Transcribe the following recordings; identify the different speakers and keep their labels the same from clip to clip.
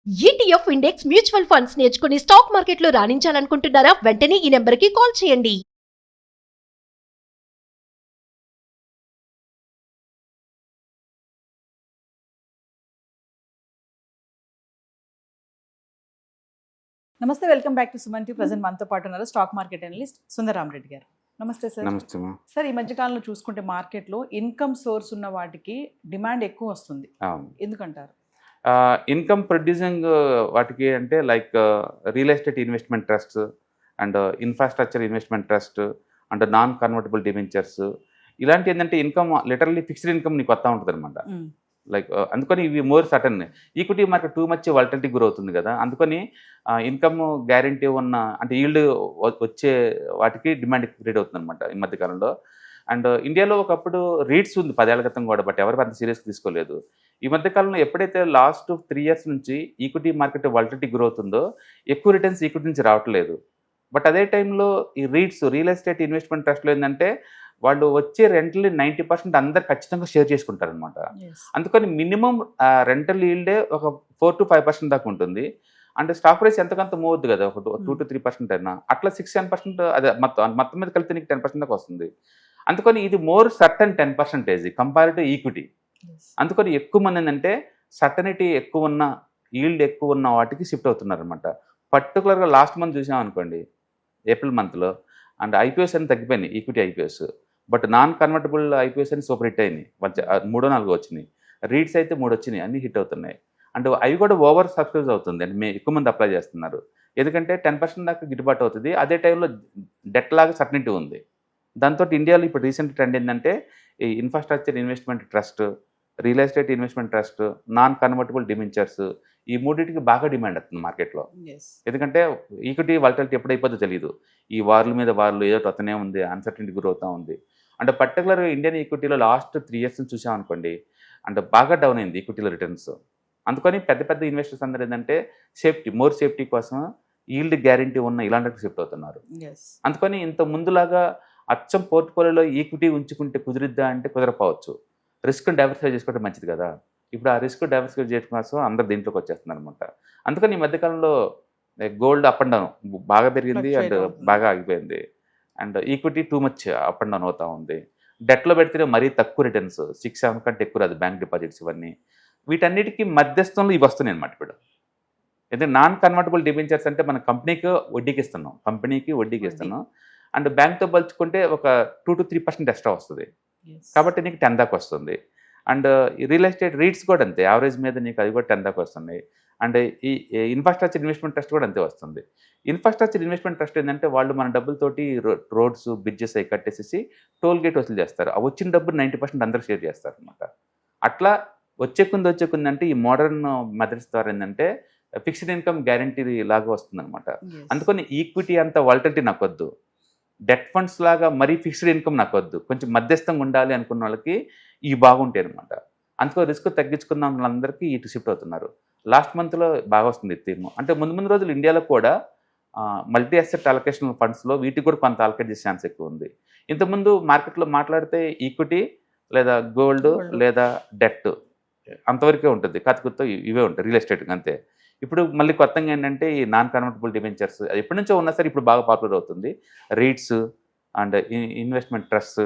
Speaker 1: ETF index mutual funds నేర్చుకుని stock మార్కెట్లో రాణించాలనుకుంటున్నారా? వెంటనే ఈ నెంబర్కి కాల్ చేయండి.
Speaker 2: నమస్తే, welcome back to Suman T. Present మనతో పాటు ఉన్నారు stock market analyst Sundaram Reddy గారు. నమస్తే సార్.
Speaker 3: నమస్తే మా.
Speaker 2: సార్, ఈ మధ్యకాలంలో చూసుకుంటే మార్కెట్లో ఇన్కమ్ సోర్స్ ఉన్న వాటికి డిమాండ్ ఎక్కువ వస్తుంది,
Speaker 3: అవును.
Speaker 2: ఎందుకంటారు?
Speaker 3: ఇన్కమ్ ప్రొడ్యూసింగ్ వాటికి అంటే like real estate investment trust and infrastructure investment trust and non convertible debentures ఇలాంటి ఏంటంటే ఇన్కమ్ లిటరల్లీ ఫిక్స్డ్ ఇన్కమ్ నీకు వస్తూ ఉంటుంది అనమాట. లైక్ అందుకని ఇవి more certain. Equity market too much volatility grow అవుతుంది కదా, అందుకని ఇన్కమ్ గ్యారంటీ ఉన్న అంటే ఈల్డ్ వచ్చే వాటికి డిమాండ్ క్రియేట్ అవుతుంది అనమాట ఈ మధ్యకాలంలో. అండ్ ఇండియాలో ఒకప్పుడు రీట్స్ ఉంది 10 ఏళ్ల క్రితం కూడా, బట్ ఎవరు అంత సీరియస్గా తీసుకోలేదు. ఈ మధ్యకాలంలో ఎప్పుడైతే లాస్ట్ 3 years నుంచి ఈక్విటీ మార్కెట్ వాలటిలిటీ గ్రో అవుతుందో ఎక్కువ రిటర్న్స్ ఈక్విటీ నుంచి రావట్లేదు. బట్ అదే టైంలో ఈ రీట్స్ రియల్ ఎస్టేట్ ఇన్వెస్ట్మెంట్ ట్రస్ట్లో ఏంటంటే వాళ్ళు వచ్చే రెంట్ని 90% అందరు ఖచ్చితంగా షేర్ చేసుకుంటారనమాట. అందుకని మినిమం రెంటల్ ఈల్డే ఒక 4 to 5% దాకా ఉంటుంది. అంటే స్టాక్ ప్రైస్ ఎంతకంత మూవ్ అవుద్ది కదా, ఒక 2 to 3% అయినా అట్లా 6-10% అదే మొత్తం మీద కలిపితే నీకు 10% దాకా వస్తుంది. అందుకని ఇది more certain 10% compare to equity. అందుకని ఎక్కువ మంది ఏంటంటే సర్టనిటీ ఎక్కువ ఉన్న ఈల్డ్ ఎక్కువ ఉన్న వాటికి షిఫ్ట్ అవుతున్నారు అనమాట. పర్టికులర్గా లాస్ట్ మంత్ చూసాం అనుకోండి, ఏప్రిల్ మంత్లో అండ్ ఐపీఎస్ అని తగ్గిపోయినాయి equity IPOs. But non convertible IPOs అని సూపర్ హిట్ అయినాయి, 3-4 వచ్చినాయి. రీడ్స్ అయితే 3 వచ్చినాయి, అన్ని హిట్ అవుతున్నాయి. అండ్ అవి కూడా ఓవర్ సబ్స్క్రైబ్ అవుతుంది అంటే ఎక్కువ మంది అప్లై చేస్తున్నారు, ఎందుకంటే 10% దాకా గిట్టుబాటు అవుతుంది. అదే టైంలో డెట్ లాగా సర్టనిటీ ఉంది. దాంతో ఇండియాలో ఇప్పుడు రీసెంట్ ట్రెండ్ ఏంటంటే ఈ infrastructure investment trust, real estate investment trust, non convertible debentures ఈ మూడింటికి బాగా డిమాండ్ అవుతుంది మార్కెట్లో. ఎందుకంటే ఈక్విటీ వాలటిలిటీ ఎప్పుడైపోతుందో తెలియదు, ఈ వార్ల మీద వార్లు ఏదో వస్తూనే ఉంది, అన్సర్టనిటీ గ్రో అవుతూ ఉంది. అంటే పర్టికులర్గా ఇండియన్ ఈక్విటీలో లాస్ట్ 3 years నుంచి చూసామనుకోండి, అంటే బాగా డౌన్ అయింది ఈక్విటీలో రిటర్న్స్. అందుకని పెద్ద పెద్ద ఇన్వెస్టర్స్ అందరూ ఏంటంటే మోర్ సేఫ్టీ కోసం ఈల్డ్ గ్యారంటీ ఉన్న ఇలాంటి షిఫ్ట్ అవుతున్నారు. అందుకని ఇంత ముందులాగా అచ్చం పోర్ట్ఫోలియోలో ఈక్విటీ ఉంచుకుంటే కుదిరిద్దా అంటే కుదరపోవచ్చు. రిస్క్ డైవర్సిఫై చేసుకోవడం మంచిది కదా. ఇప్పుడు ఆ రిస్క్ డైవర్సిఫై చేయడం కోసం అందరు దీంట్లోకి వచ్చేస్తున్నారు అనమాట. అందుకని ఈ మధ్యకాలంలో గోల్డ్ అప్ అండ్ డౌన్ బాగా పెరిగింది అండ్ బాగా ఆగిపోయింది. And equity too much up and down అవుతూ ఉంది. డెట్లో పెడితే మరీ తక్కువ రిటర్న్స్, 6-7 కంటే ఎక్కువ రాదు బ్యాంక్ డిపాజిట్స్ ఇవన్నీ. వీటన్నిటికీ మధ్యస్థంలో ఇవి వస్తున్నాయి అనమాట ఇప్పుడు. ఎందుకంటే నాన్ కన్వర్టబుల్ డిబెంచర్స్ అంటే మన కంపెనీకి వడ్డీకి ఇస్తున్నాం అండ్ బ్యాంక్తో పోల్చుకుంటే ఒక 2 to 3% ఎక్స్ట్రా వస్తుంది, కాబట్టి నీకు 10 దాకా వస్తుంది. అండ్ రియల్ ఎస్టేట్ రీట్స్ కూడా అంతే, యావరేజ్ మీద నీకు అది కూడా 10 దాకా వస్తుంది. అండ్ ఈ ఇన్ఫ్రాస్ట్రక్చర్ ఇన్వెస్ట్మెంట్ ట్రస్ట్ కూడా అంతే వస్తుంది. ఇన్ఫ్రాస్ట్రక్చర్ ఇన్వెస్ట్మెంట్ ట్రస్ట్ ఏంటంటే వాళ్ళు మన డబ్బులతోటి రోడ్స్ బ్రిడ్జెస్ అవి కట్టేసి టోల్ గేట్ వసూలు చేస్తారు. ఆ వచ్చిన డబ్బు 90% అందరూ షేర్ చేస్తారు అనమాట. అట్లా వచ్చే కొంది అంటే ఈ మోడర్న్ మెథడ్స్ ద్వారా ఏంటంటే ఫిక్స్డ్ ఇన్కమ్ గ్యారంటీ లాగా వస్తుంది అనమాట. అందుకని ఈక్విటీ అంత వాలటిలిటీ నాకు వద్దు, డెట్ ఫండ్స్ లాగా మరీ ఫిక్స్డ్ ఇన్కమ్ నాకు వద్దు, కొంచెం మధ్యస్థంగా ఉండాలి అనుకున్న వాళ్ళకి ఇవి బాగుంటాయి అనమాట. అందుకో రిస్క్ తగ్గించుకున్న వాళ్ళందరికీ ఇటు షిఫ్ట్ అవుతున్నారు. లాస్ట్ మంత్లో బాగా వస్తుంది థీమ్. అంటే ముందు రోజులు ఇండియాలో కూడా మల్టీ అసెట్ అలొకేషన్ ఫండ్స్లో వీటికి కూడా కొంత అలొకేట్ చేసే ఛాన్స్ ఎక్కువ ఉంది. ఇంతకుముందు మార్కెట్లో మాట్లాడితే ఈక్విటీ లేదా గోల్డ్ లేదా డెట్ అంతవరకే ఉంటుంది, కాకపోతే ఇవే ఉంటాయి రియల్ ఎస్టేట్ అంతే. ఇప్పుడు మళ్ళీ కొత్తగా ఏంటంటే ఈ నాన్ కన్వర్టబుల్ డిబెంచర్స్ అది ఎప్పటి నుంచో ఉన్నా సరే ఇప్పుడు బాగా పాపులర్ అవుతుంది. REITs and investment trust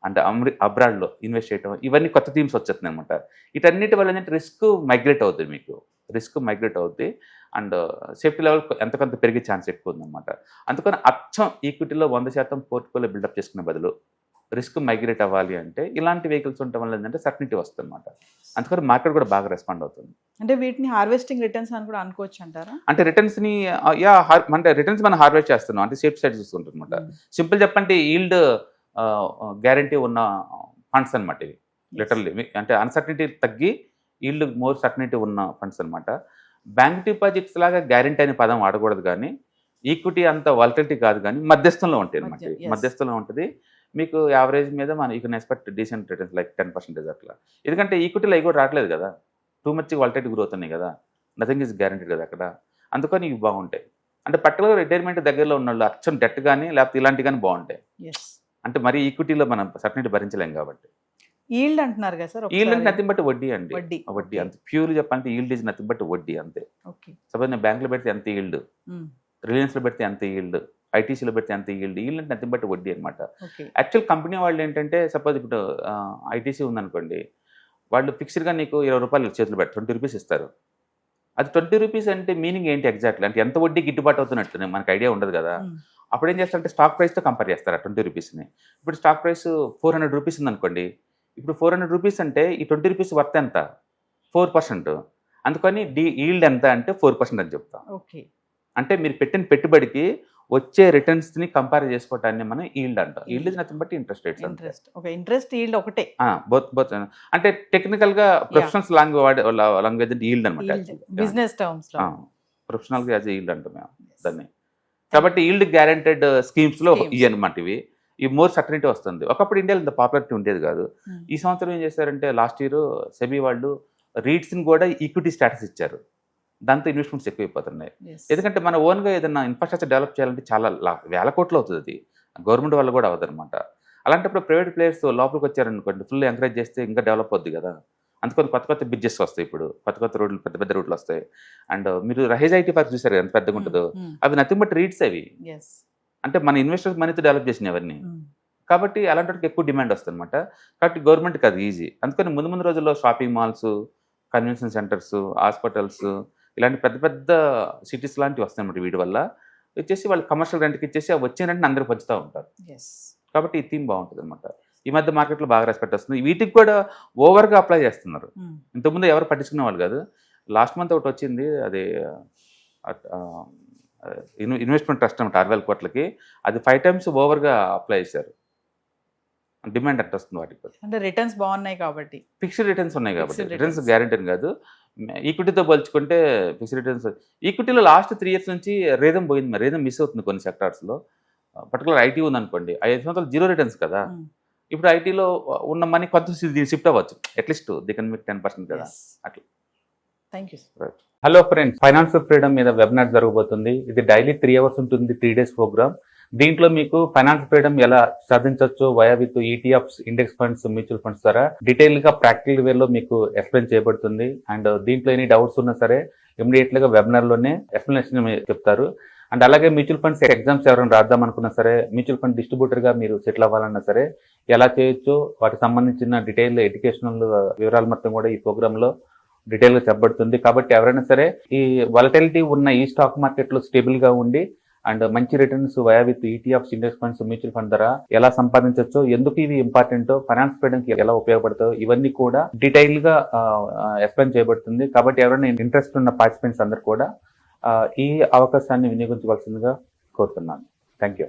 Speaker 3: and అబ్రాడ్లో ఇన్వెస్ట్ చేయడం, ఇవన్నీ కొత్త థీమ్స్ వచ్చేస్తున్నాయి అనమాట. వీటన్నిటి వల్ల ఏంటంటే రిస్క్ మైగ్రేట్ అవుద్ది అండ్ సేఫ్టీ లెవెల్ ఎంతకంత పెరిగే ఛాన్స్ ఎక్కువ ఉందన్నమాట. అందుకని అచ్చం ఈక్విటీలో 100% పోర్ట్ఫోలియో బిల్డప్ చేసుకునే బదులు రిస్క్ మైగ్రేట్ అవ్వాలి అంటే ఇలాంటి వెహికల్స్ ఉండటం వల్ల ఏంటంటే సర్టనిటీ వస్తుంది అనమాట. అందుకని మార్కెట్ కూడా బాగా రెస్పాండ్ అవుతుంది.
Speaker 2: అంటే వీటిని హార్వెస్టింగ్ రిటర్న్స్ అని కూడా అనుకోవచ్చు అంటారా?
Speaker 3: అంటే రిటర్న్స్ని అంటే రిటర్న్స్ మనం హార్వెస్ట్ చేస్తున్నాం అంటే సేఫ్ సైడ్ చూసుకుంటాం అనమాట. సింపుల్ చెప్పంటే ఈల్డ్ గ్యారంటీ ఉన్న ఫండ్స్ అనమాట ఇవి లిటరల్లీ. అంటే అన్సర్టనిటీ తగ్గి ఈల్డ్ మోర్ సర్టనిటీ ఉన్న ఫండ్స్ అనమాట. బ్యాంక్ డిపాజిట్స్ లాగా గ్యారంటీ అనే పదం వాడకూడదు, కానీ ఈక్విటీ అంత వాలటిలిటీ కాదు, కానీ మధ్యస్థంలో ఉంటాయి అనమాట. మధ్యస్థంలో ఉంటుంది. మీకు యావరేజ్ మీద మనం you can expect decent returns like 10% అట్లా. ఎందుకంటే ఈక్విటీలో అవి కూడా రావట్లేదు కదా, టూ మచ్ వాలటిలిటీ గ్రోత్ ఉన్నాయి కదా, నథింగ్ ఈజ్ గ్యారంటీడ్ కదా అక్కడ. అందుకని ఇవి బాగుంటాయి. అంటే పర్టికులర్ రిటైర్మెంట్ దగ్గరలో ఉన్న వాళ్ళు అచ్చం డెట్ కానీ లేకపోతే ఇలాంటివి కానీ బాగుంటాయి. అంటే మరీ ఈక్విటీలో మనం సర్టనిటీ భరించలేం కాబట్టి.
Speaker 2: ఈల్డ్ అంటున్నారు కదా సార్
Speaker 3: ఈల్డ్ అంటే నథింగ్ బట్ వడ్డీ అండి.
Speaker 2: వడ్డీ.
Speaker 3: వడ్డీ అంతే. ప్యూర్ చెప్పాలంటే ఈల్డ్ ఈజ్ నథింగ్ బట్ వడ్డీ అంతే.
Speaker 2: ఓకే.
Speaker 3: సపోజ్ నేను బ్యాంకులో పెడితే ఎంత ఈల్డ్, రిలయన్స్లో పెడితే ఎంత ఈల్డ్, ఐటీసీలో పెడితే ఎంత ఈల్డ్. ఈల్డ్ అంటే నథింగ్ బట్ వడ్డీ అనమాట.
Speaker 2: ఓకే.
Speaker 3: యాక్చువల్ కంపెనీ వాళ్ళు ఏంటంటే సపోజ్ ఇప్పుడు ఐటీసీ ఉందనుకోండి, వాళ్ళు ఫిక్స్డ్గా నీకు 20 రూపాయలు చేతులు పెడతారు, 20 రూపీస్ ఇస్తారు. అది 20 రూపీస్ అంటే మీనింగ్ ఏంటి ఎగ్జాక్ట్లీ, అంటే ఎంత వడ్డీ గిట్టుబాటు అవుతున్నట్టు మనకు ఐడియా ఉండదు కదా. అప్పుడు ఏం చేస్తారంటే స్టాక్ ప్రైస్తో కంపేర్ చేస్తారు ఆ 20 రూపీస్ని. ఇప్పుడు స్టాక్ ప్రైస్ 400 రూపీస్ ఉందనుకోండి, ఇప్పుడు 400 రూపీస్ అంటే ఈ 20 రూపీస్ వర్త్ ఎంత, 4%. అందుకని ఈల్డ్ ఎంత అంటే 4% అని చెప్తాం.
Speaker 2: ఓకే.
Speaker 3: అంటే మీరు పెట్టిన పెట్టుబడికి వచ్చే రిటర్న్స్ని కంపేర్ చేసుకోవటాన్ని మనం ఈల్డ్ అంటాం. Yield is nothing but interest rates.
Speaker 2: Interest. Okay. Interest yield ఒకటే.
Speaker 3: బోత్ అంటే టెక్నికల్గా ప్రొఫెషనల్స్ లాంగ్వేజ్ అంటే ఈల్డ్ అనమాట.
Speaker 2: బిజినెస్ టర్మ్స్ లో
Speaker 3: ప్రొఫెషనల్గా యాజ్ ఈల్డ్ అంటాం మేము దాన్ని. కాబట్టి ఈల్డ్ గ్యారెంటెడ్ స్కీమ్స్లో ఇవి అనమాట. ఈ మోర్ సర్టనిటీ వస్తుంది. ఒకప్పుడు ఇండియాలో ఇంత పాపులారిటీ ఉండేది కాదు. ఈ సంవత్సరం ఏం చేశారంటే లాస్ట్ ఇయర్ సెబీ వాళ్ళు రీట్స్ని కూడా ఈక్విటీ స్టేటస్ ఇచ్చారు. దాంతో ఇన్వెస్ట్మెంట్స్ ఎక్కువైపోతున్నాయి. ఎందుకంటే మన ఓన్గా ఏదైనా ఇన్ఫ్రాస్ట్రక్చర్ డెవలప్ చేయాలంటే చాలా వేల కోట్లు అవుతుంది. అది గవర్నమెంట్ వల్ల కూడా అవ్వదు అనమాట. అలాంటప్పుడు ప్రైవేట్ ప్లేయర్స్ లోపలికి వచ్చారనుకోండి, ఫుల్ ఎంకరేజ్ చేస్తే ఇంకా డెవలప్ అవుద్ది కదా. అందుకని కొత్త కొత్త బ్రిడ్జెస్ వస్తాయి, ఇప్పుడు కొత్త కొత్త రోడ్లు, పెద్ద పెద్ద రోడ్లు వస్తాయి. అండ్ మీరు రహేజ్ ఐటీ పార్క్ చూసారు ఎంత పెద్దగా ఉంటుందో, అవి నథింగ్ బట్ రీట్స్. అవి అంటే మన ఇన్వెస్టర్స్ మనీతో డెవలప్ చేసినవి అవన్నీ. కాబట్టి అలాంటి వాటికి ఎక్కువ డిమాండ్ వస్తుంది అనమాట. కాబట్టి గవర్నమెంట్కి అది ఈజీ. అందుకని ముందు ముందు రోజుల్లో shopping malls, convention centres, hospitals, ఇలాంటి పెద్ద పెద్ద సిటీస్ లాంటివి వస్తాయి అన్నమాట. వీటి వల్ల వచ్చేసి వాళ్ళు కమర్షియల్ రెంట్కి ఇచ్చేసి ఆ వచ్చిన రెంట్ని అందరూ పంచుతూ ఉంటారు. కాబట్టి ఈ థీమ్ బాగుంటుంది అనమాట. ఈ మధ్య మార్కెట్లో బాగా రెస్పెక్ట్ వస్తుంది. వీటికి కూడా ఓవర్గా అప్లై చేస్తున్నారు. ఇంతకుముందు ఎవరు పట్టించుకునే వాళ్ళు కాదు. లాస్ట్ మంత్ ఒకటి వచ్చింది, అది ఇన్వెస్ట్మెంట్ ట్రస్ట్ అనమాట, 60,000 కోట్లకి. అది 5 times ఓవర్గా అప్లై చేశారు. డిమాండ్ అంటే వస్తుంది వాటికి.
Speaker 2: అంటే రిటర్న్స్ బాగున్నాయి కాబట్టి,
Speaker 3: ఫిక్స్డ్ రిటర్న్స్ ఉన్నాయి కాబట్టి. రిటర్న్స్ గ్యారెంటీ కాదు. ఈక్విటీతో పోల్చుకుంటే ఫిక్స్డ్ రిటర్న్స్. ఈక్విటీలో లాస్ట్ 3 years నుంచి రేదం పోయింది. మరి రేదం మిస్ అవుతుంది కొన్ని సెక్టార్స్లో. పర్టికులర్ ఐటీ ఉందనుకోండి, 5 సంవత్సరాలు 0 రిటర్న్స్ కదా. ఇప్పుడు ఐటీలో ఉన్న మనీ కొంత షిఫ్ట్ అవ్వచ్చు. అట్లీస్ట్ ది కెన్ మేక్ 10% కదా. అట్లా.
Speaker 2: Thank you.
Speaker 3: Hello friends, financial freedom మీద వెబినార్ జరగబోతుంది. ఇది డైలీ 3 hours ఉంటుంది, 3 days ప్రోగ్రామ్. దీంట్లో మీకు ఫైనాన్షియల్ ఫ్రీడమ్ ఎలా సాధించవచ్చు via with ETFs, index funds, mutual funds ద్వారా డీటెయిల్ గా ప్రాక్టికల్ వేలో మీకు ఎక్స్ప్లెయిన్ చేయబడుతుంది. అండ్ దీంట్లో ఎనీ డౌట్స్ ఉన్నా సరే ఇమీడియట్ గా వెబినార్ లోనే ఎక్స్ప్లెనేషన్ చెప్తారు. అండ్ అలాగే మ్యూచువల్ ఫండ్స్ ఎగ్జామ్స్ ఎవరైనా రాద్దాం అనుకున్నా సరే, మ్యూచువల్ ఫండ్ డిస్ట్రిబ్యూటర్ గా మీరు సెటిల్ అవ్వాలన్నా సరే ఎలా చేయొచ్చు, వాటికి సంబంధించిన డీటెయిల్ ఎడ్యుకేషనల్ వివరాలు మొత్తం కూడా ఈ ప్రోగ్రామ్ లో డీటెయిల్ గా చెప్పబడుతుంది. కాబట్టి ఎవరైనా సరే ఈ వాలటిలిటీ ఉన్న ఈ స్టాక్ మార్కెట్ లో స్టేబుల్ గా ఉండి అండ్ మంచి returns via with ETFs, index funds, mutual fund ద్వారా ఎలా సంపాదించవచ్చు, ఎందుకు ఇవి ఇంపార్టెంట్, ఫైనాన్స్ ఫ్రీడమ్ కి ఎలా ఉపయోగపడతాయో ఇవన్నీ కూడా డీటెయిల్ గా ఎక్స్ప్లెయిన్ చేయబడుతుంది. కాబట్టి ఎవరైనా ఇంట్రెస్ట్ ఉన్న పార్టిసిపెంట్స్ అందరూ కూడా ఈ అవకాశాన్ని వినియోగించవలసిందిగా కోరుతున్నాను. Thank you.